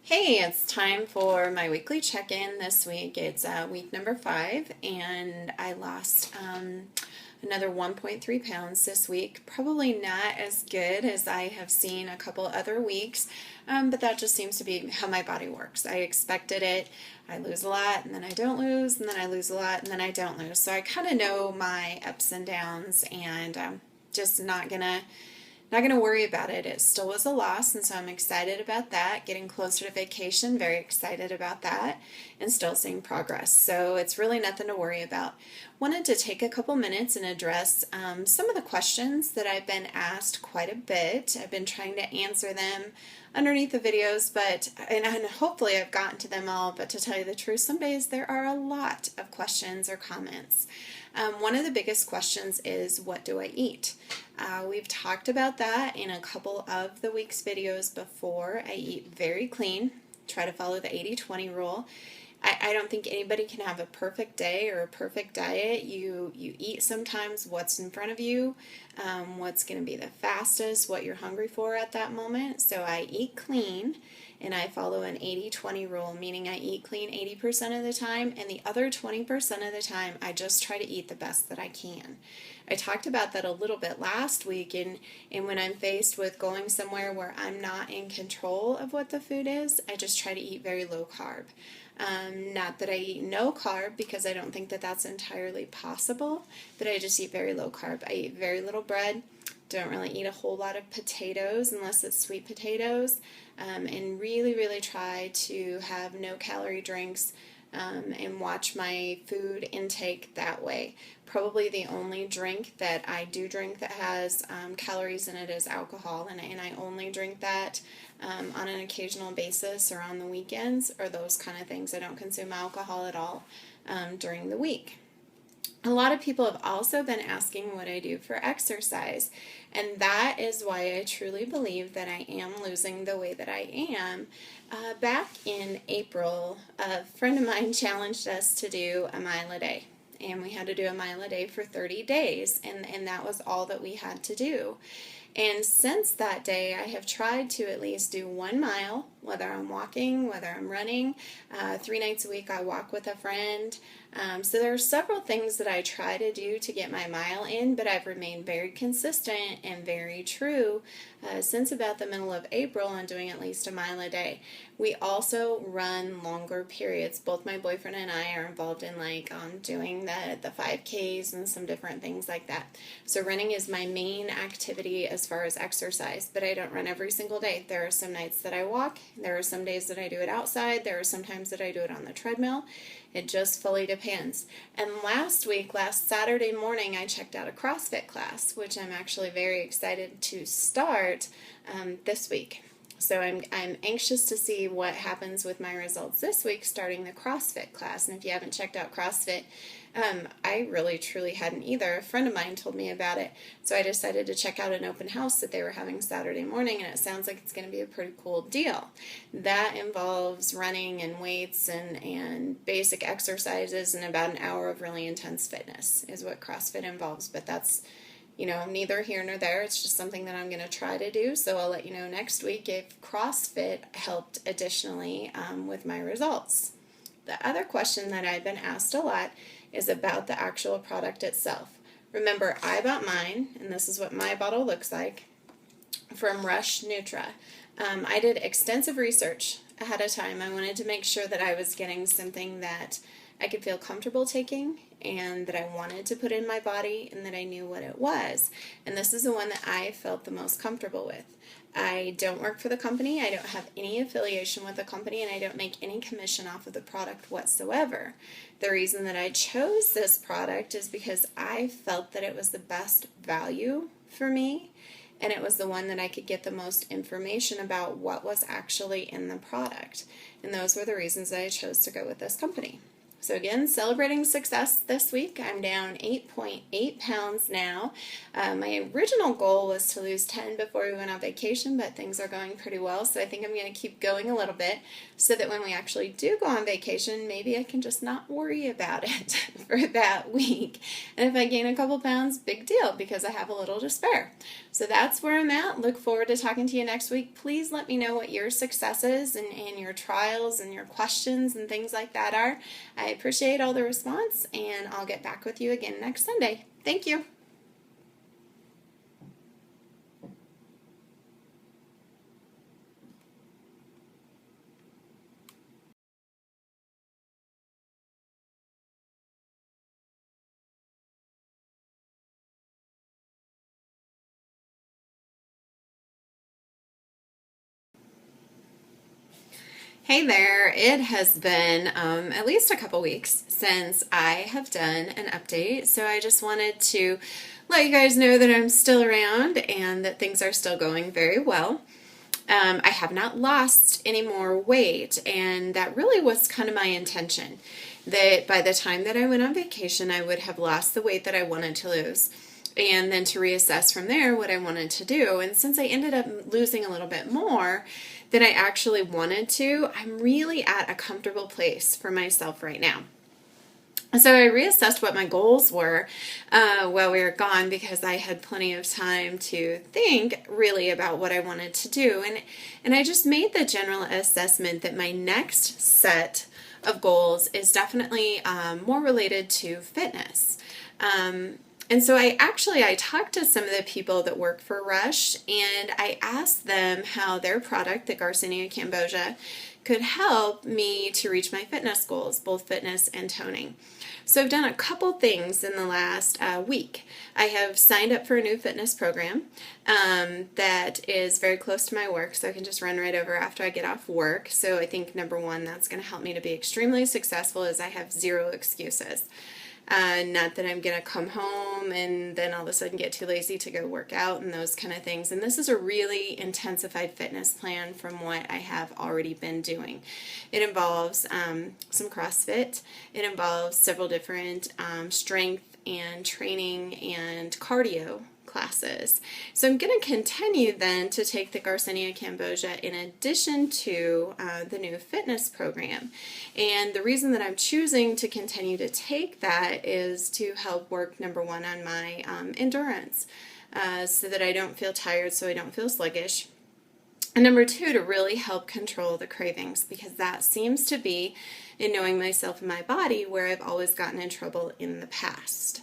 Hey, it's time for my weekly check-in this week. It's week number 5, and I lost another 1.3 pounds this week. Probably not as good as I have seen a couple other weeks, but that just seems to be how my body works. I expected it. I lose a lot, and then I don't lose, and then I lose a lot, and then I don't lose. So I kind of know my ups and downs, and just not gonna worry about it. It still was a loss, and so I'm excited about that. Getting closer to vacation, very excited about that, and still seeing progress. So it's really nothing to worry about. Wanted to take a couple minutes and address some of the questions that I've been asked quite a bit. I've been trying to answer them underneath the videos, and hopefully I've gotten to them all. But to tell you the truth, some days there are a lot of questions or comments. One of the biggest questions is, what do I eat? We've talked about that in a couple of the week's videos before. I eat very clean, try to follow the 80-20 rule. I don't think anybody can have a perfect day or a perfect diet. You eat sometimes what's in front of you, what's going to be the fastest, what you're hungry for at that moment. So I eat clean, and I follow an 80-20 rule, meaning I eat clean 80% of the time, and the other 20% of the time I just try to eat the best that I can. I talked about that a little bit last week, and when I'm faced with going somewhere where I'm not in control of what the food is, I just try to eat very low carb. Not that I eat no carb, because I don't think that that's entirely possible, but I just eat very low carb. I eat very little bread, don't really eat a whole lot of potatoes unless it's sweet potatoes, and really try to have no calorie drinks, and watch my food intake that way. Probably the only drink that I do drink that has calories in it is alcohol, and I only drink that on an occasional basis or on the weekends or those kind of things. I don't consume alcohol at all during the week. A lot of people have also been asking what I do for exercise, and that is why I truly believe that I am losing the way that I am. Back in April, a friend of mine challenged us to do a mile a day, and we had to do a mile a day for 30 days, and that was all that we had to do. And since that day, I have tried to at least do 1 mile, whether I'm walking, whether I'm running. 3 nights a week I walk with a friend. So there are several things that I try to do to get my mile in, but I've remained very consistent and very true since about the middle of April on doing at least a mile a day. We also run longer periods. Both my boyfriend and I are involved in doing the 5Ks and some different things like that. So running is my main activity as far as exercise, but I don't run every single day. There are some nights that I walk. There are some days that I do it outside. There are some times that I do it on the treadmill. It just fully depends. And last Saturday morning, I checked out a CrossFit class, which I'm actually very excited to start this week. So I'm anxious to see what happens with my results this week starting the CrossFit class. And if you haven't checked out CrossFit, I really truly hadn't either. A friend of mine told me about it, so I decided to check out an open house that they were having Saturday morning, and it sounds like it's going to be a pretty cool deal. That involves running and weights and basic exercises and about an hour of really intense fitness is what CrossFit involves, but that's neither here nor there. It's just something that I'm going to try to do, so I'll let you know next week if CrossFit helped additionally with my results. The other question that I've been asked a lot is about the actual product itself. Remember, I bought mine, and this is what my bottle looks like, from Rush Nutra. I did extensive research ahead of time. I wanted to make sure that I was getting something that I could feel comfortable taking and that I wanted to put in my body and that I knew what it was. And this is the one that I felt the most comfortable with. I don't work for the company, I don't have any affiliation with the company, and I don't make any commission off of the product whatsoever. The reason that I chose this product is because I felt that it was the best value for me, and it was the one that I could get the most information about what was actually in the product. And those were the reasons that I chose to go with this company. So again, celebrating success this week. I'm down 8.8 pounds now. My original goal was to lose 10 before we went on vacation, but things are going pretty well. So I think I'm going to keep going a little bit so that when we actually do go on vacation, maybe I can just not worry about it for that week. And if I gain a couple pounds, big deal, because I have a little to spare. So that's where I'm at. Look forward to talking to you next week. Please let me know what your successes and your trials and your questions and things like that are. I appreciate all the response, and I'll get back with you again next Sunday. Thank you. Hey there, it has been at least a couple weeks since I have done an update, so I just wanted to let you guys know that I'm still around and that things are still going very well. I have not lost any more weight, and that really was kind of my intention, that by the time that I went on vacation, I would have lost the weight that I wanted to lose, and then to reassess from there what I wanted to do. And since I ended up losing a little bit more than I actually wanted to, I'm really at a comfortable place for myself right now. So I reassessed what my goals were while we were gone, because I had plenty of time to think really about what I wanted to do. And I just made the general assessment that my next set of goals is definitely more related to fitness. And so I talked to some of the people that work for Rush, and I asked them how their product, the Garcinia Cambogia, could help me to reach my fitness goals, both fitness and toning. So I've done a couple things in the last week. I have signed up for a new fitness program that is very close to my work, so I can just run right over after I get off work. So I think number one, that's going to help me to be extremely successful, is I have zero excuses. Not that I'm going to come home and then all of a sudden get too lazy to go work out and those kind of things. And this is a really intensified fitness plan from what I have already been doing. It involves some CrossFit. It involves several different strength and training and cardio classes. So I'm going to continue then to take the Garcinia Cambogia in addition to the new fitness program. And the reason that I'm choosing to continue to take that is to help work, number one, on my endurance, so that I don't feel tired, so I don't feel sluggish. And number two, to really help control the cravings, because that seems to be, in knowing myself and my body, where I've always gotten in trouble in the past.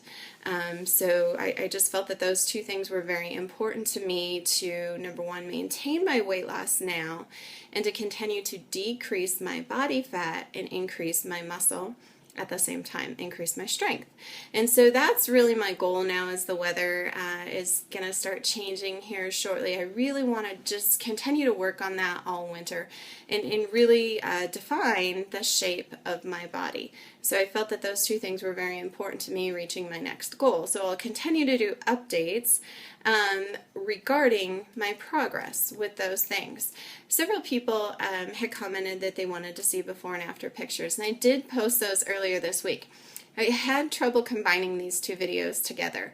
So I just felt that those two things were very important to me to, number one, maintain my weight loss now, and to continue to decrease my body fat and increase my muscle at the same time, increase my strength. And so that's really my goal now, as the weather is going to start changing here shortly. I really want to just continue to work on that all winter and really define the shape of my body. So I felt that those two things were very important to me reaching my next goal. So I'll continue to do updates regarding my progress with those things. Several people had commented that they wanted to see before and after pictures, and I did post those earlier this week. I had trouble combining these two videos together.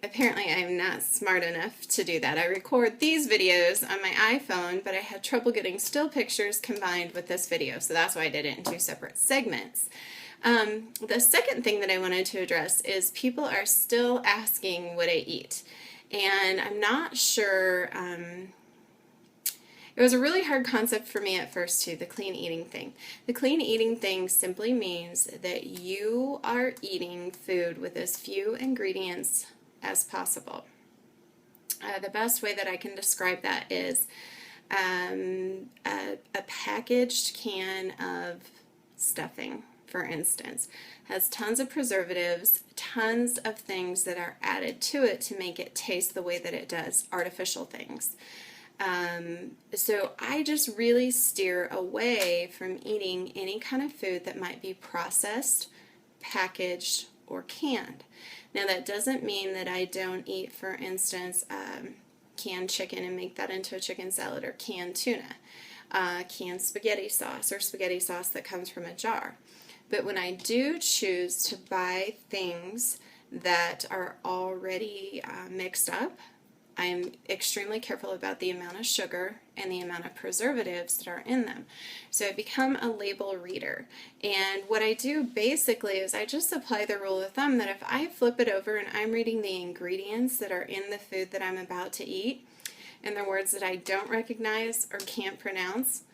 Apparently I'm not smart enough to do that. I record these videos on my iPhone, but I had trouble getting still pictures combined with this video, so that's why I did it in two separate segments. The second thing that I wanted to address is people are still asking what I eat, and I'm not sure. It was a really hard concept for me at first too, the clean eating thing. The clean eating thing simply means that you are eating food with as few ingredients as possible. The best way that I can describe that is a packaged can of stuffing, for instance, has tons of preservatives, tons of things that are added to it to make it taste the way that it does, artificial things. So I just really steer away from eating any kind of food that might be processed, packaged, or canned. Now that doesn't mean that I don't eat, for instance, canned chicken and make that into a chicken salad, or canned tuna, canned spaghetti sauce, or spaghetti sauce that comes from a jar. But when I do choose to buy things that are already mixed up, I'm extremely careful about the amount of sugar and the amount of preservatives that are in them. So I become a label reader. And what I do basically is I just apply the rule of thumb that if I flip it over and I'm reading the ingredients that are in the food that I'm about to eat, and they're words that I don't recognize or can't pronounce,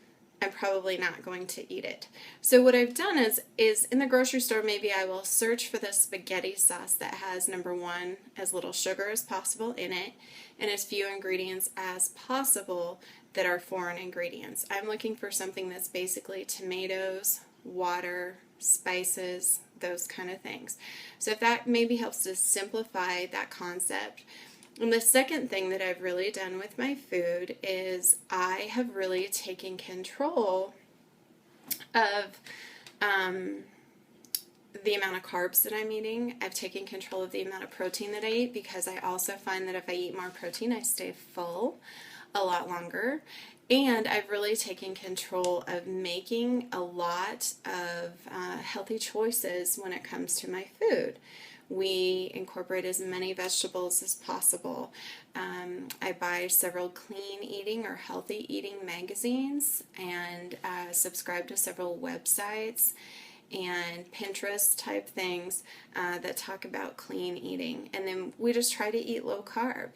I'm probably not going to eat it. So what I've done is in the grocery store, maybe I will search for the spaghetti sauce that has, number one, as little sugar as possible in it and as few ingredients as possible that are foreign ingredients. I'm looking for something that's basically tomatoes, water, spices, those kind of things. So if that maybe helps to simplify that concept. And the second thing that I've really done with my food is I have really taken control of the amount of carbs that I'm eating. I've taken control of the amount of protein that I eat, because I also find that if I eat more protein, I stay full a lot longer. And I've really taken control of making a lot of healthy choices when it comes to my food. We incorporate as many vegetables as possible. I buy several clean eating or healthy eating magazines and subscribe to several websites and Pinterest type things that talk about clean eating. And then we just try to eat low carb.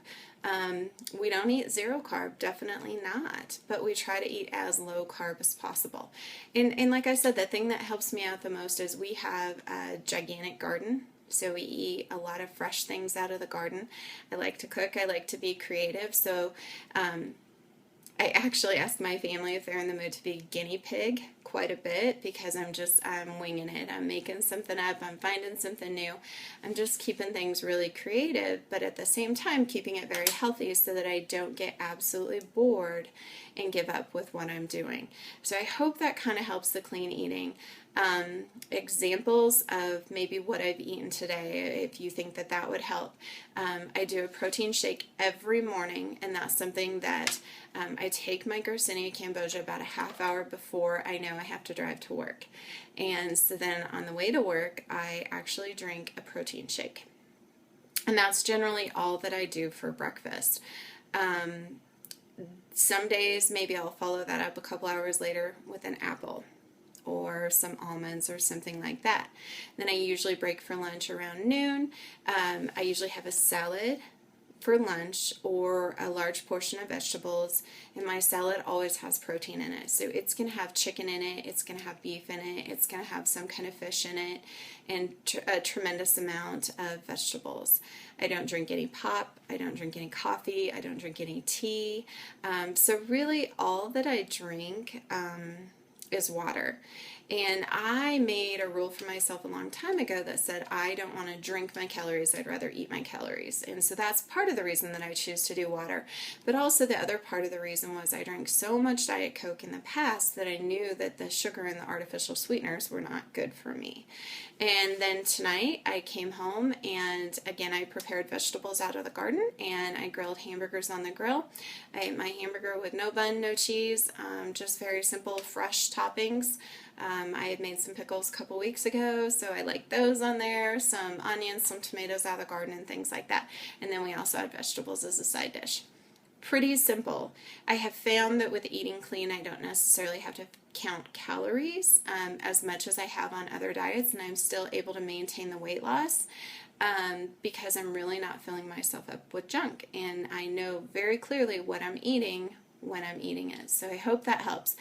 We don't eat zero carb, definitely not, but we try to eat as low carb as possible. And like I said, the thing that helps me out the most is we have a gigantic garden. So we eat a lot of fresh things out of the garden. I like to cook. I like to be creative. So I actually ask my family if they're in the mood to be guinea pig quite a bit, because I'm winging it. I'm making something up. I'm finding something new. I'm just keeping things really creative, but at the same time keeping it very healthy so that I don't get absolutely bored and give up with what I'm doing. So I hope that kind of helps the clean eating. Examples of maybe what I've eaten today, if you think that that would help. I do a protein shake every morning, and that's something that I take my Garcinia Cambogia about a half hour before I know I have to drive to work. And so then on the way to work, I actually drink a protein shake. And that's generally all that I do for breakfast. Some days maybe I'll follow that up a couple hours later with an apple or some almonds or something like that. Then I usually break for lunch around noon. I usually have a salad for lunch or a large portion of vegetables, and my salad always has protein in it. So it's going to have chicken in it, it's going to have beef in it, it's going to have some kind of fish in it, and a tremendous amount of vegetables. I don't drink any pop, I don't drink any coffee, I don't drink any tea. So really all that I drink is water. And I made a rule for myself a long time ago that said I don't want to drink my calories, I'd rather eat my calories. And so that's part of the reason that I choose to do water. But also the other part of the reason was I drank so much Diet Coke in the past that I knew that the sugar and the artificial sweeteners were not good for me. And then tonight I came home and again I prepared vegetables out of the garden and I grilled hamburgers on the grill. I ate my hamburger with no bun, no cheese, just very simple fresh toppings. I had made some pickles a couple weeks ago, so I like those on there, some onions, some tomatoes out of the garden and things like that. And then we also had vegetables as a side dish. Pretty simple. I have found that with eating clean, I don't necessarily have to count calories as much as I have on other diets, and I'm still able to maintain the weight loss because I'm really not filling myself up with junk. And I know very clearly what I'm eating when I'm eating it. So I hope that helps.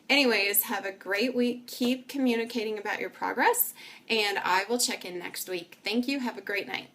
Anyways, have a great week. Keep communicating about your progress, and I will check in next week. Thank you. Have a great night.